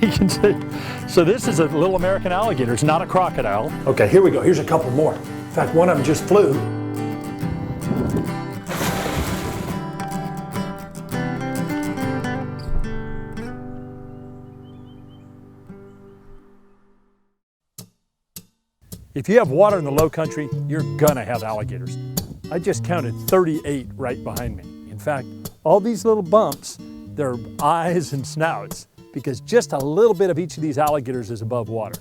You can see. So this is a little American alligator. It's not a crocodile. Okay, here we go. Here's a couple more. In fact, one of them just flew. If you have water in the low country, you're gonna have alligators. I just counted 38 right behind me. In fact, all these little bumps, they're eyes and snouts, because just a little bit of each of these alligators is above water.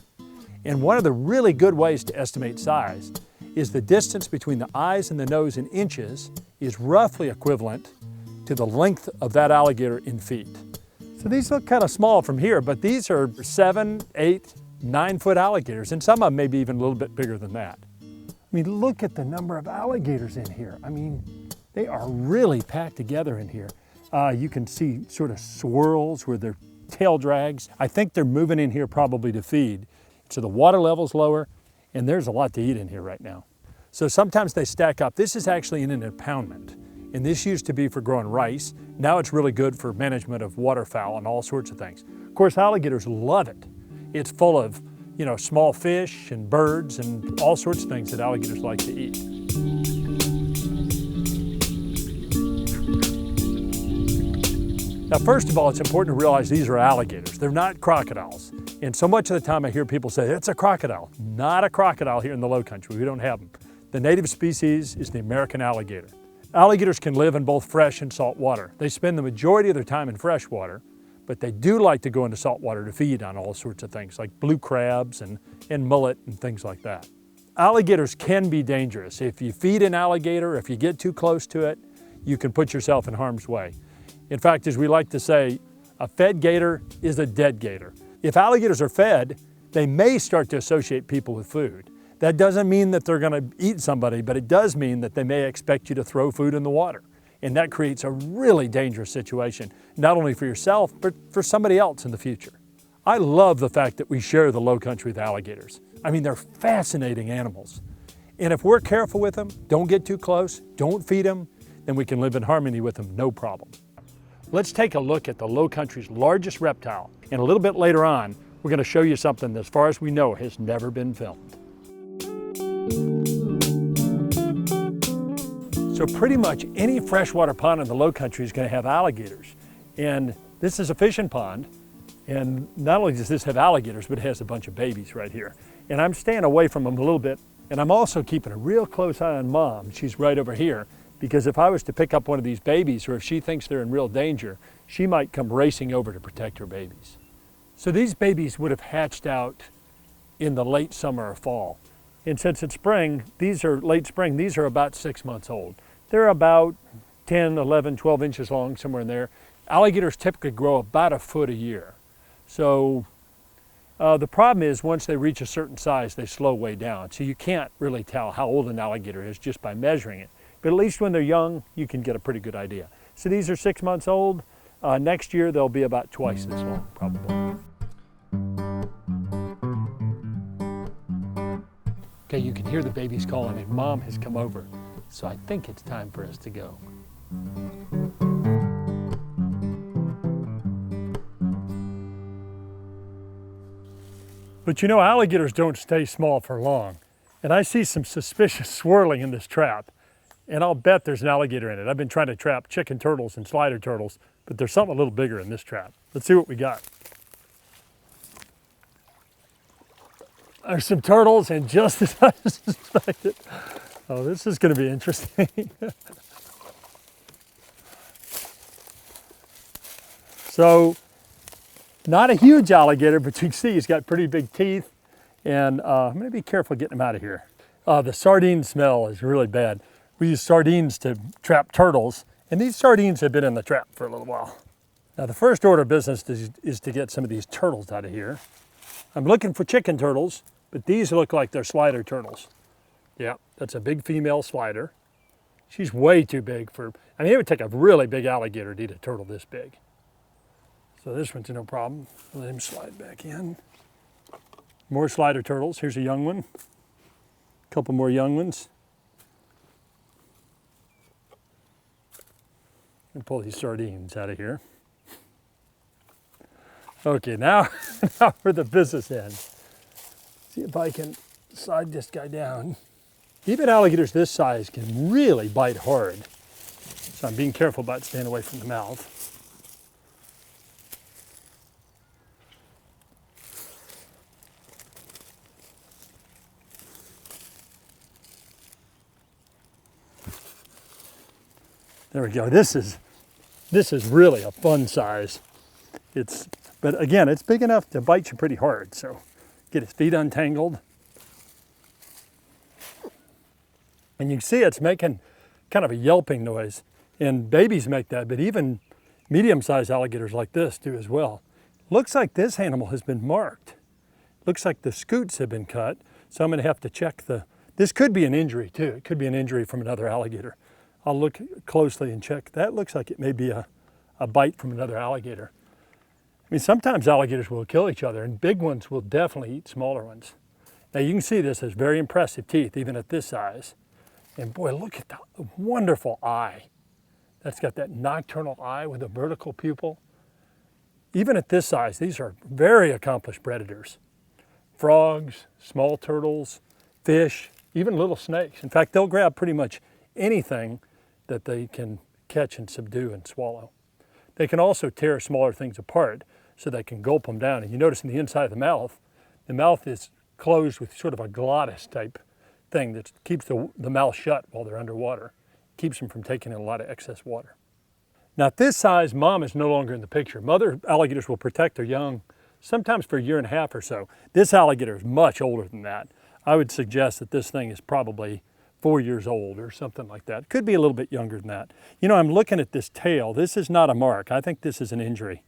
And one of the really good ways to estimate size is the distance between the eyes and the nose in inches is roughly equivalent to the length of that alligator in feet. So these look kind of small from here, but these are 7, 8, 9-foot alligators, and some of them maybe even a little bit bigger than that. I mean, look at the number of alligators in here. I mean, they are really packed together in here. You can see sort of swirls where their tail drags. I think they're moving in here probably to feed. So the water level's lower, and there's a lot to eat in here right now. So sometimes they stack up. This is actually in an impoundment, and this used to be for growing rice. Now it's really good for management of waterfowl and all sorts of things. Of course, alligators love it. It's full of, you know, small fish and birds and all sorts of things that alligators like to eat. Now, first of all, it's important to realize these are alligators. They're not crocodiles. And so much of the time I hear people say, it's a crocodile. Not a crocodile here in the low country. We don't have them. The native species is the American alligator. Alligators can live in both fresh and salt water. They spend the majority of their time in fresh water, but they do like to go into salt water to feed on all sorts of things like blue crabs and mullet and things like that. Alligators can be dangerous. If you feed an alligator, if you get too close to it, you can put yourself in harm's way. In fact, as we like to say, a fed gator is a dead gator. If alligators are fed, they may start to associate people with food. That doesn't mean that they're gonna eat somebody, but it does mean that they may expect you to throw food in the water. And that creates a really dangerous situation, not only for yourself, but for somebody else in the future. I love the fact that we share the low country with alligators. I mean, they're fascinating animals. And if we're careful with them, don't get too close, don't feed them, then we can live in harmony with them, no problem. Let's take a look at the low country's largest reptile. And a little bit later on, we're gonna show you something that, as far as we know, has never been filmed. So pretty much any freshwater pond in the low country is going to have alligators. And this is a fishing pond. And not only does this have alligators, but it has a bunch of babies right here. And I'm staying away from them a little bit. And I'm also keeping a real close eye on Mom. She's right over here. Because if I was to pick up one of these babies, or if she thinks they're in real danger, she might come racing over to protect her babies. So these babies would have hatched out in the late summer or fall. And since it's spring, these are late spring, these are about 6 months old. They're about 10, 11, 12 inches long, somewhere in there. Alligators typically grow about a foot a year. So the problem is once they reach a certain size, they slow way down. So you can't really tell how old an alligator is just by measuring it. But at least when they're young, you can get a pretty good idea. So these are 6 months old. Next year, they'll be about twice this long, probably. Okay, you can hear the babies calling and Mom has come over. So I think it's time for us to go. But you know, alligators don't stay small for long. And I see some suspicious swirling in this trap. And I'll bet there's an alligator in it. I've been trying to trap chicken turtles and slider turtles, but there's something a little bigger in this trap. Let's see what we got. There's some turtles, and just as I suspected. Oh, this is going to be interesting. So, not a huge alligator, but you can see he's got pretty big teeth. And I'm going to be careful getting him out of here. The sardine smell is really bad. We use sardines to trap turtles, and these sardines have been in the trap for a little while. Now, the first order of business is to get some of these turtles out of here. I'm looking for chicken turtles, but these look like they're slider turtles. Yeah, that's a big female slider. She's way too big for, I mean, it would take a really big alligator to eat a turtle this big. So this one's no problem. Let him slide back in. More slider turtles. Here's a young one. A couple more young ones. And pull these sardines out of here. Okay, now, now for the business end. See if I can slide this guy down. Even alligators this size can really bite hard. So I'm being careful about staying away from the mouth. There we go. This is really a fun size. But again, it's big enough to bite you pretty hard. So get his feet untangled. And you can see it's making kind of a yelping noise. And babies make that, but even medium-sized alligators like this do as well. Looks like this animal has been marked. Looks like the scoots have been cut. So I'm gonna have to check this could be an injury too. It could be an injury from another alligator. I'll look closely and check. That looks like it may be a bite from another alligator. I mean, sometimes alligators will kill each other, and big ones will definitely eat smaller ones. Now you can see this has very impressive teeth, even at this size. And boy, look at the wonderful eye. That's got that nocturnal eye with a vertical pupil. Even at this size, these are very accomplished predators. Frogs, small turtles, fish, even little snakes. In fact, they'll grab pretty much anything that they can catch and subdue and swallow. They can also tear smaller things apart so they can gulp them down. And you notice in the inside of the mouth is closed with sort of a glottis type thing that keeps the mouth shut while they're underwater. Keeps them from taking in a lot of excess water. Now at this size, mom is no longer in the picture. Mother alligators will protect their young, sometimes for a year and a half or so. This alligator is much older than that. I would suggest that this thing is probably 4 years old or something like that. Could be a little bit younger than that. You know, I'm looking at this tail. This is not a mark. I think this is an injury.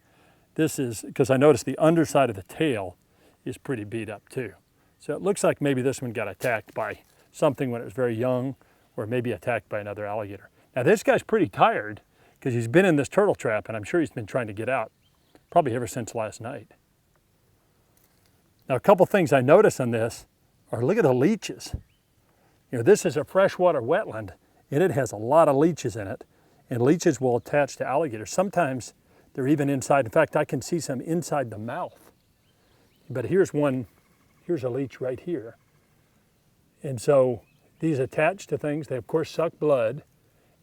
This is, because I noticed the underside of the tail is pretty beat up too. So it looks like maybe this one got attacked by something when it was very young, or maybe attacked by another alligator. Now this guy's pretty tired because he's been in this turtle trap and I'm sure he's been trying to get out, probably ever since last night. Now a couple things I notice on this are, look at the leeches. You know, this is a freshwater wetland and it has a lot of leeches in it, and leeches will attach to alligators. Sometimes they're even inside. In fact, I can see some inside the mouth. But here's a leech right here. And so these attach to things. They of course suck blood,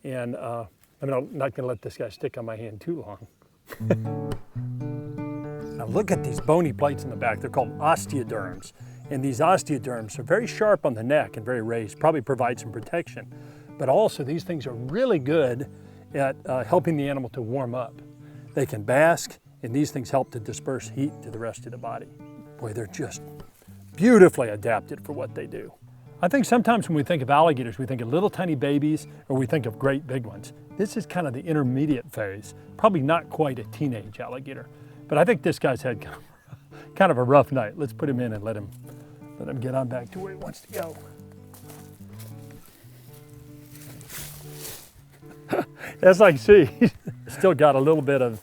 and I'm not going to let this guy stick on my hand too long. Now look at these bony plates in the back. They're called osteoderms, and these osteoderms are very sharp on the neck and very raised, probably provide some protection. But also these things are really good at helping the animal to warm up. They can bask, and these things help to disperse heat to the rest of the body. Boy, they're just beautifully adapted for what they do. I think sometimes when we think of alligators, we think of little tiny babies or we think of great big ones. This is kind of the intermediate phase, probably not quite a teenage alligator. But I think this guy's had kind of a rough night. Let's put him in and let him get on back to where he wants to go. As I see, he's still got a little bit of,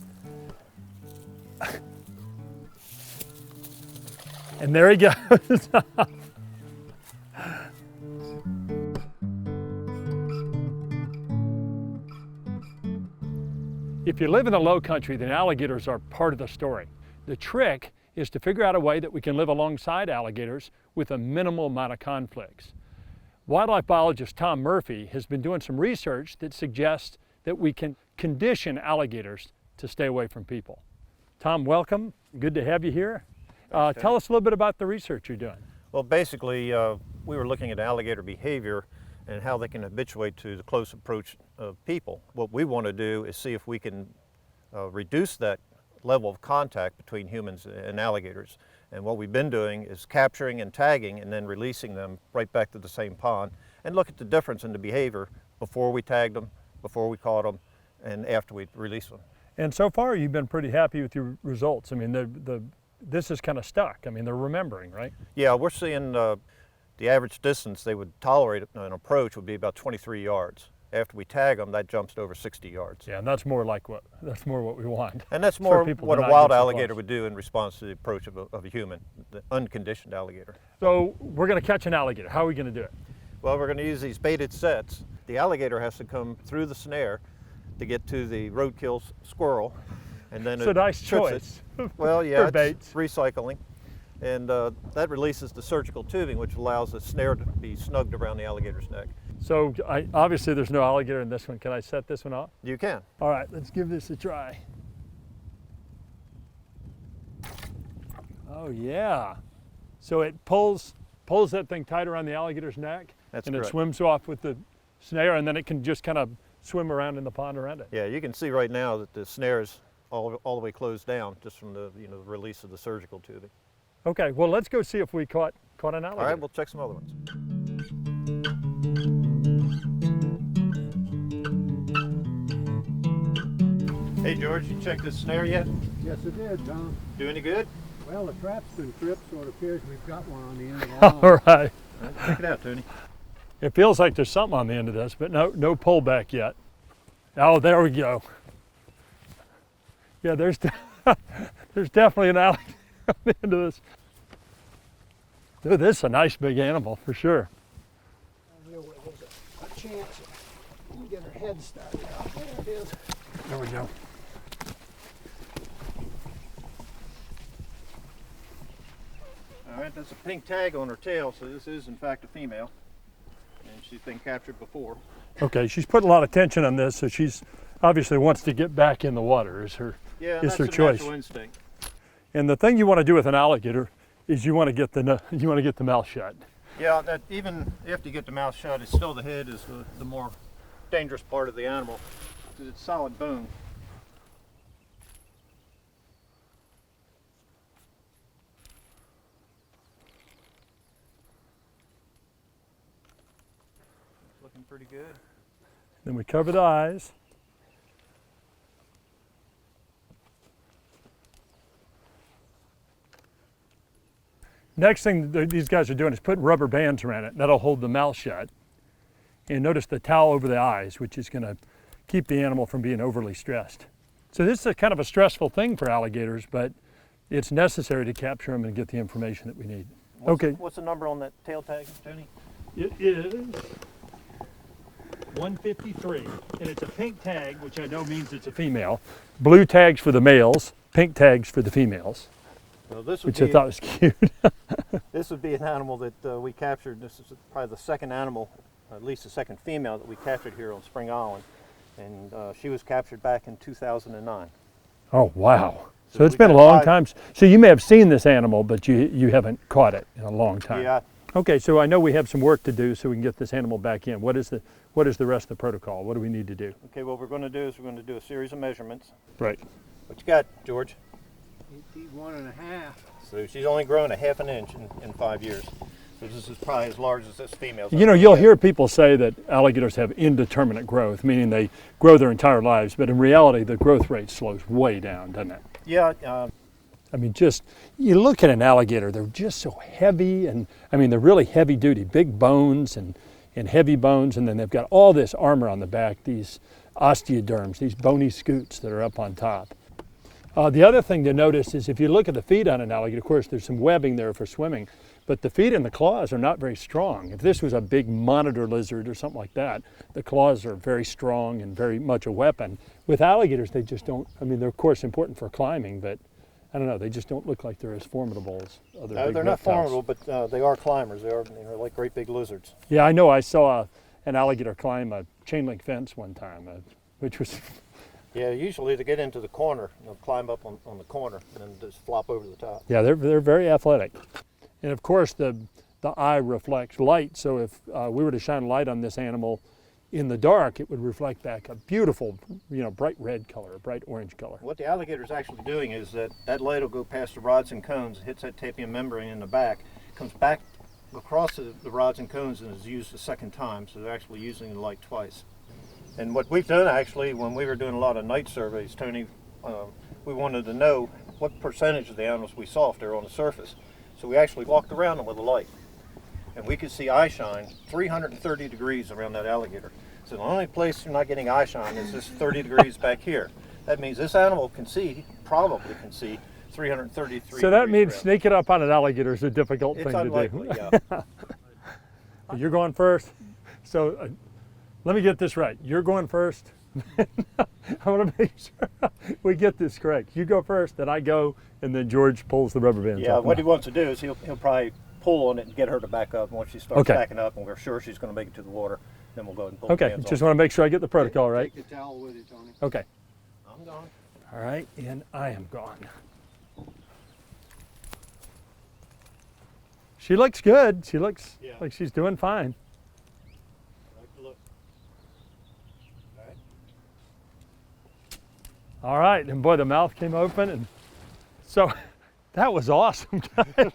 and there he goes. If you live in the low country, then alligators are part of the story. The trick is to figure out a way that we can live alongside alligators with a minimal amount of conflicts. Wildlife biologist Tom Murphy has been doing some research that suggests that we can condition alligators to stay away from people. Tom, welcome. Good to have you here. Tell us a little bit about the research you're doing. Well, basically, we were looking at alligator behavior and how they can habituate to the close approach of people. What we want to do is see if we can reduce that level of contact between humans and alligators. And what we've been doing is capturing and tagging and then releasing them right back to the same pond, and look at the difference in the behavior before we tagged them, before we caught them, and after we released them. And so far you've been pretty happy with your results. I mean, this is kind of stuck. I mean, they're remembering, right? Yeah, we're seeing the average distance they would tolerate an approach would be about 23 yards. After we tag them, that jumps to over 60 yards. Yeah, and that's more what we want. And that's more what a wild alligator would do in response to the approach of a human, the unconditioned alligator. So we're going to catch an alligator. How are we going to do it? Well, we're going to use these baited sets. The alligator has to come through the snare to get to the roadkill squirrel. and then It's a nice choice. Well, yeah, for baits. it's recycling. And that releases the surgical tubing, which allows the snare to be snugged around the alligator's neck. So obviously there's no alligator in this one. Can I set this one up? You can. All right, let's give this a try. Oh yeah. So it pulls that thing tight around the alligator's neck. That's and correct. It swims off with the snare, and then it can just kind of swim around in the pond around it. Yeah, you can see right now that the snare is all the way closed down just from the the release of the surgical tubing. Okay, well let's go see if we caught an alligator. All right, we'll check some other ones. Hey George, you checked this snare yet? Yes, it did, Tom. Do any good? Well, the trap's been tripped, so it appears we've got one on the end of the line. All right. All right, check it out, Tony. It feels like there's something on the end of this, but no pullback yet. Oh, there we go. Yeah, there's definitely an alligator on the end of this. Dude, this is a nice big animal for sure. There's a chance we can get her head started out. There it is. There we go. All right, that's a pink tag on her tail, so this is in fact a female. And she's been captured before. Okay, she's put a lot of tension on this, so she's obviously wants to get back in the water. Is her That's her a choice. natural instinct. And the thing you want to do with an alligator is you want to get the mouth shut. Yeah, that even if you get the mouth shut, it's still the head is the more dangerous part of the animal because it's solid bone. It's looking pretty good. Then we cover the eyes. Next thing these guys are doing is putting rubber bands around it. That'll hold the mouth shut. And notice the towel over the eyes, which is going to keep the animal from being overly stressed. So this is a kind of a stressful thing for alligators, but it's necessary to capture them and get the information that we need. What's the number on that tail tag, Tony? It is 153, and it's a pink tag, which I know means it's a female. Blue tags for the males, pink tags for the females, Well, this would which I thought was cute. This would be an animal that we captured. This is probably the second animal, at least the second female that we captured here on Spring Island. And she was captured back in 2009. Oh, wow. So So it's we been a got long five- time. So you may have seen this animal, but you haven't caught it in a long time. Yeah, Okay, so I know we have some work to do so we can get this animal back in. What is the rest of the protocol? What do we need to do? okay, what we're going to do is we're going to do a series of measurements. Right. What you got, George? 81.5. So she's only grown a half an inch in 5 years. So this is probably as large as this female. You know, you'll hear people say that alligators have indeterminate growth, meaning they grow their entire lives, but in reality, the growth rate slows way down, doesn't it? Yeah, I mean, you look at an alligator, they're just so heavy, and I mean, they're really heavy duty, big bones and heavy bones, and then they've got all this armor on the back, these osteoderms, these bony scutes that are up on top. The other thing to notice is if you look at the feet on an alligator, of course, there's some webbing there for swimming, but the feet and the claws are not very strong. If this was a big monitor lizard or something like that, the claws are very strong and very much a weapon. With alligators, they just don't, I mean, they're of course important for climbing, but I don't know, they just don't look like they're as formidable as other big they're not reptiles. formidable, but they are climbers. They are like great big lizards. Yeah, I know. I saw an alligator climb a chain link fence one time, which was... Yeah, usually they get into the corner, they'll climb up on the corner and then just flop over the top. Yeah, they're very athletic. And of course, the eye reflects light, so if we were to shine light on this animal in the dark, it would reflect back a beautiful, bright red color, a bright orange color. What the alligator's actually doing is that light will go past the rods and cones, hits that tapium membrane in the back, comes back across the rods and cones and is used a second time, so they're actually using the light twice. And what we've done actually, when we were doing a lot of night surveys, Tony, we wanted to know what percentage of the animals we saw if they're on the surface. So we actually walked around them with a light. And we could see eye shine 330 degrees around that alligator. So the only place you're not getting eye shine is this 30 degrees back here. That means this animal probably can see 333 So that degrees means around. sneaking up on an alligator is a difficult It's thing to unlikely, do. yeah. You're going first. So let me get this right. You're going first, I want to make sure we get this correct. You go first, then I go, and then George pulls the rubber bands Yeah, off. what he wants to do is he'll probably pull on it and get her to back up. And once she starts Okay. backing up and we're sure she's going to make it to the water, then we'll go ahead and pull the Okay, bands just off. want to make sure I get the protocol right. Take the towel with you, Tony. Okay. I'm gone. All right, and I am gone. She looks good. She looks Yeah. like she's doing fine. Like the look. All right, and boy, the mouth came open, and so that was awesome, guys.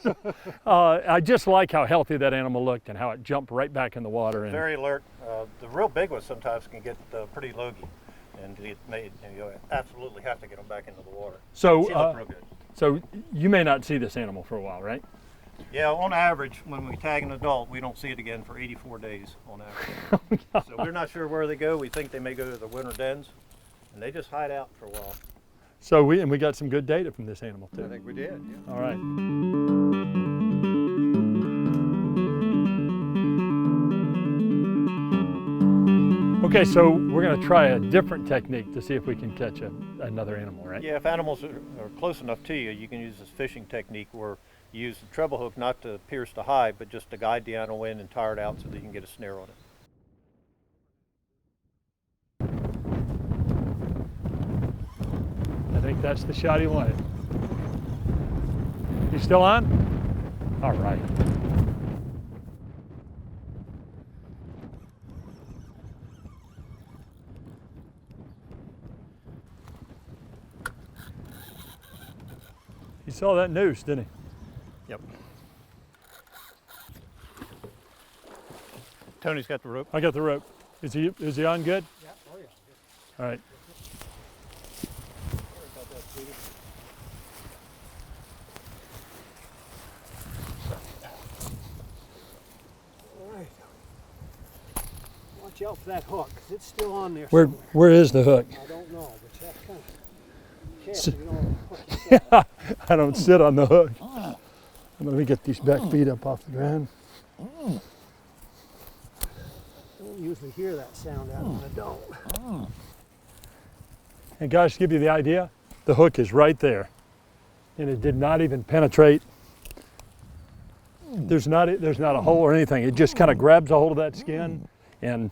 I just like how healthy that animal looked and how it jumped right back in the water. And Very alert. The real big ones sometimes can get pretty logy, and you absolutely have to get them back into the water. so, She looked real good. so you may not see this animal for a while, right? Yeah, on average, when we tag an adult, we don't see it again for 84 days on average. So we're not sure where they go. We think they may go to the winter dens, and they just hide out for a while. So we got some good data from this animal too. I think we did. Yeah. All right. Okay, so we're going to try a different technique to see if we can catch another animal, right? Yeah, if animals are close enough to you, you can use this fishing technique where you use the treble hook not to pierce the hide, but just to guide the animal in and tire it out so that you can get a snare on it. I think that's the shot he wanted. You still on? All right. He saw that noose, didn't he? Yep. Tony's got the rope. I got the rope. Is he on good? Yeah, oh yeah. All right. All right. Watch out for that hook, 'cause it's still on there Where somewhere. is the hook? I don't know, but that's kind of careful. You don't hook yourself. I don't sit on the hook. Let me get these back feet up off the ground. Don't usually hear that sound out of an adult. And guys, to give you the idea, the hook is right there. And it did not even penetrate. There's not a hole or anything. It just kind of grabs a hold of that skin and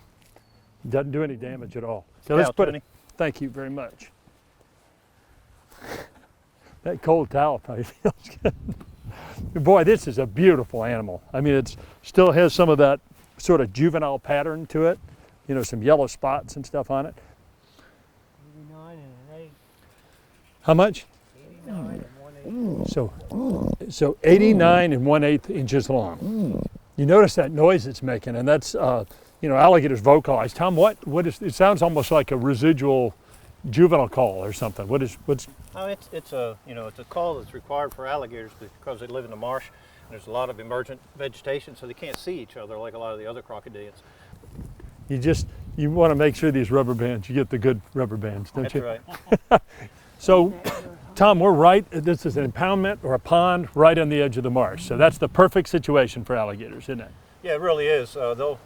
doesn't do any damage at all. So let's Towel, put Tony. it. Thank you very much. That cold towel probably feels good. Boy, this is a beautiful animal. I mean, it still has some of that sort of juvenile pattern to it. You know, some yellow spots and stuff on it. 89 and an 8. How much? 89 and 1/8. So 89 and 1/8 inches long. You notice that noise it's making, and that's you know, alligators vocalize. Tom, what is? It sounds almost like a residual juvenile call or something. What's? Oh, it's a call that's required for alligators because they live in the marsh. And there's a lot of emergent vegetation, so they can't see each other like a lot of the other crocodilians. You want to make sure these rubber bands, you get the good rubber bands, don't That's you? right. So, Tom, we're right. This is an impoundment or a pond right on the edge of the marsh. So that's the perfect situation for alligators, isn't it? Yeah, it really is.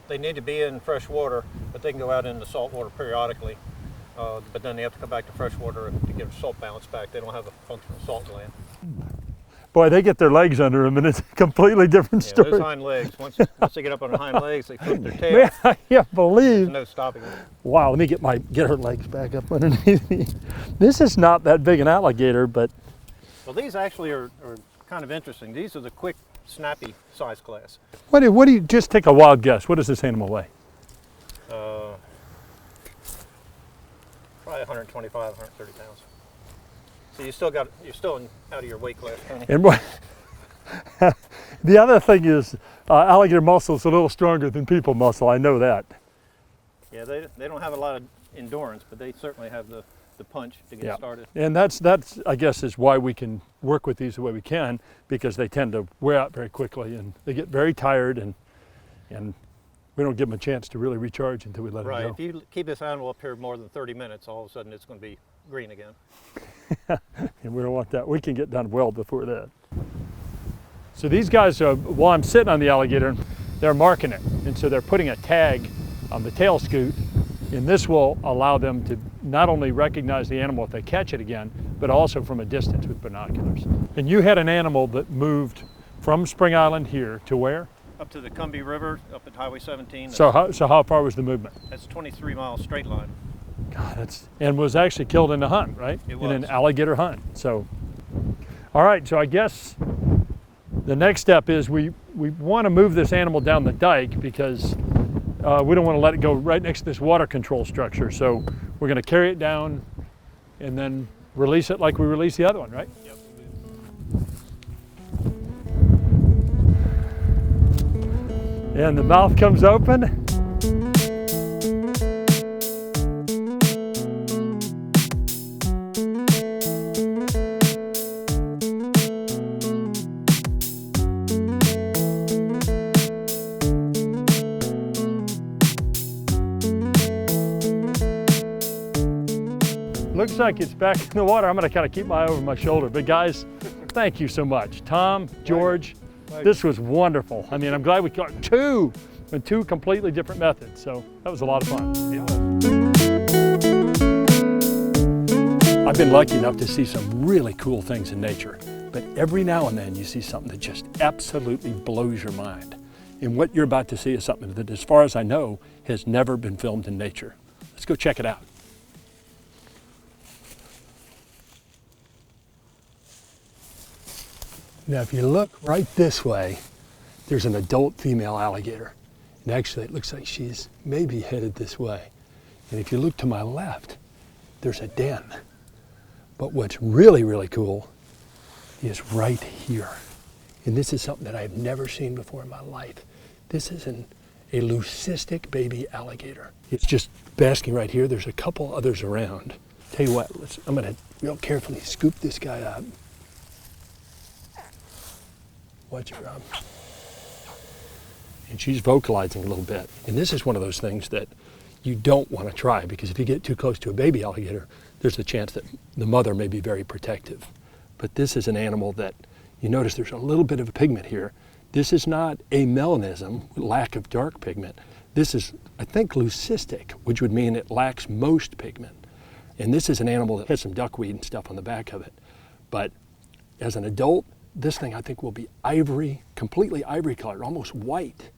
They need to be in fresh water, but they can go out into salt water periodically. But then they have to come back to fresh water to get a salt balance back. They don't have a functional salt gland. Boy, they get their legs under them, and it's a completely different Yeah, story. those hind legs, once they get up on their hind legs, they flip their tail. Man, I can't believe. There's no stopping them. Wow, let me get her legs back up underneath me. This is not that big an alligator, but Well, these actually are kind of interesting. These are the quick, snappy size class. what do you, just take a wild guess. What does this animal weigh? Probably 125, 130 pounds. So you're still out of your weight class, Tony. And what, the other thing is alligator muscle is a little stronger than people muscle. I know that. Yeah, they don't have a lot of endurance, but they certainly have the punch to get started. And that's I guess is why we can work with these the way we can, because they tend to wear out very quickly and they get very tired, and we don't give them a chance to really recharge until we let them Right. go. If you keep this animal up here more than 30 minutes, all of a sudden it's going to be green again. And we don't want that. We can get done well before that. So these guys, while I'm sitting on the alligator, they're marking it. And so they're putting a tag on the tail scoot And this will allow them to not only recognize the animal if they catch it again, but also from a distance with binoculars. And you had an animal that moved from Spring Island here to where? Up to the Cumbie River, up at Highway 17. So how far was the movement? That's 23 miles straight line. God, and was actually killed in a hunt, right? It was. In an alligator hunt. So, all right, so I guess the next step is we want to move this animal down the dike because we don't want to let it go right next to this water control structure. So we're going to carry it down and then release it like we released the other one, right? Yep. And the mouth comes open. Looks like it's back in the water. I'm gonna kind of keep my eye over my shoulder. But guys, thank you so much. Tom, George, this was wonderful. I mean, I'm glad we got two completely different methods. So that was a lot of fun. I've been lucky enough to see some really cool things in nature, but every now and then you see something that just absolutely blows your mind. And what you're about to see is something that, as far as I know, has never been filmed in nature. Let's go check it out. Now, if you look right this way, there's an adult female alligator. And actually, it looks like she's maybe headed this way. And if you look to my left, there's a den. But what's really, really cool is right here. And this is something that I've never seen before in my life. This is a leucistic baby alligator. It's just basking right here. There's a couple others around. Tell you what, I'm gonna real carefully scoop this guy up. Watch it, Rob. And she's vocalizing a little bit. And this is one of those things that you don't want to try, because if you get too close to a baby alligator, there's a chance that the mother may be very protective. But this is an animal that, you notice there's a little bit of a pigment here. This is not amelanism, lack of dark pigment. This is, I think, leucistic, which would mean it lacks most pigment. And this is an animal that has some duckweed and stuff on the back of it. But as an adult, this thing I think will be ivory, completely ivory colored, almost white.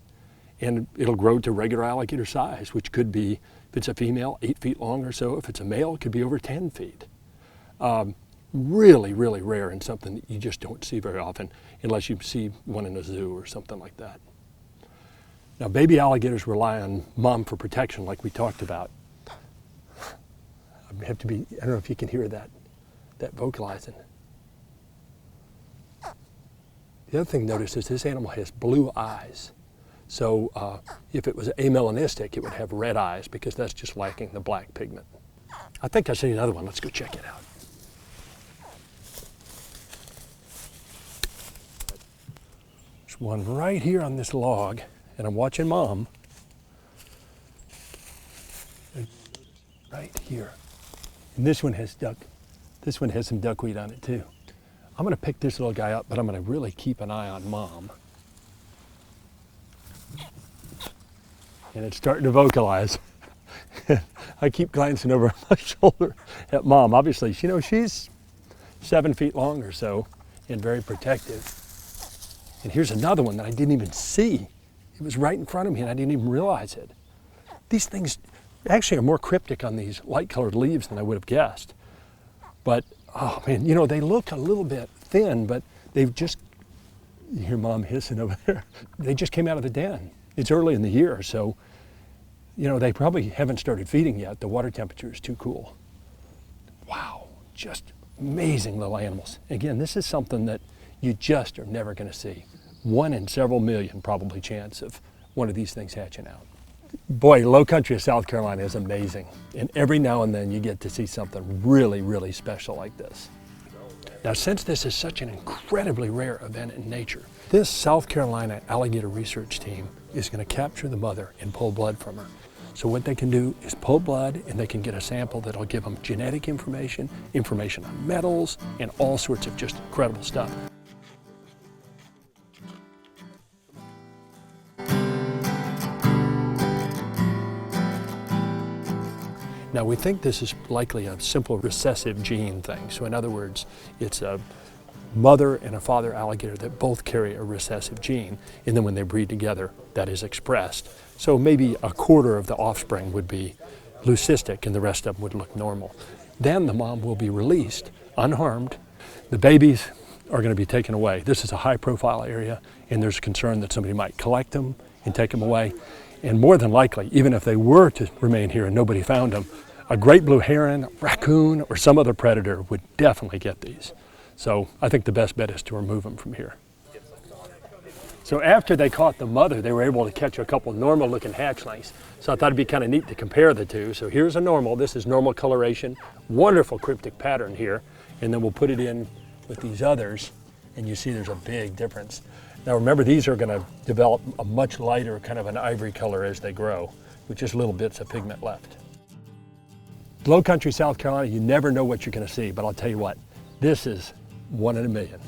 And it'll grow to regular alligator size, which could be, if it's a female, 8 feet long or so. If it's a male, it could be over 10 feet. Really, really rare, and something that you just don't see very often unless you see one in a zoo or something like that. Now, baby alligators rely on mom for protection, like we talked about. I have to be, I don't know if you can hear that vocalizing. The other thing to notice is this animal has blue eyes. So if it was amelanistic, it would have red eyes, because that's just lacking the black pigment. I think I see another one. Let's go check it out. There's one right here on this log, and I'm watching Mom. Right here. And this one has some duckweed on it too. I'm gonna pick this little guy up, but I'm gonna really keep an eye on Mom. And it's starting to vocalize. I keep glancing over my shoulder at Mom. Obviously, you know, she's 7 feet long or so and very protective. And here's another one that I didn't even see. It was right in front of me and I didn't even realize it. These things actually are more cryptic on these light-colored leaves than I would have guessed. But, oh man, you know, they look a little bit thin, but they've just, you hear Mom hissing over there. They just came out of the den. It's early in the year, so, you know, they probably haven't started feeding yet. The water temperature is too cool. Wow, just amazing little animals. Again, this is something that you just are never gonna see. 1 in several million probably chance of one of these things hatching out. Boy, Lowcountry of South Carolina is amazing. And every now and then you get to see something really, really special like this. Now, since this is such an incredibly rare event in nature, this South Carolina alligator research team is going to capture the mother and pull blood from her. So what they can do is pull blood, and they can get a sample that'll give them genetic information on metals, and all sorts of just incredible stuff. Now we think this is likely a simple recessive gene thing. So in other words, it's a mother and a father alligator that both carry a recessive gene, and then when they breed together, that is expressed. So maybe a quarter of the offspring would be leucistic and the rest of them would look normal. Then the mom will be released unharmed. The babies are going to be taken away. This is a high profile area, and there's concern that somebody might collect them and take them away. And more than likely, even if they were to remain here and nobody found them, a great blue heron, raccoon, or some other predator would definitely get these. So I think the best bet is to remove them from here. So after they caught the mother, they were able to catch a couple normal looking hatchlings. So I thought it'd be kind of neat to compare the two. So here's a normal, this is normal coloration, wonderful cryptic pattern here. And then we'll put it in with these others, and you see there's a big difference. Now remember, these are gonna develop a much lighter kind of an ivory color as they grow, with just little bits of pigment left. Lowcountry, South Carolina, you never know what you're gonna see, but I'll tell you what, this is 1 in a million.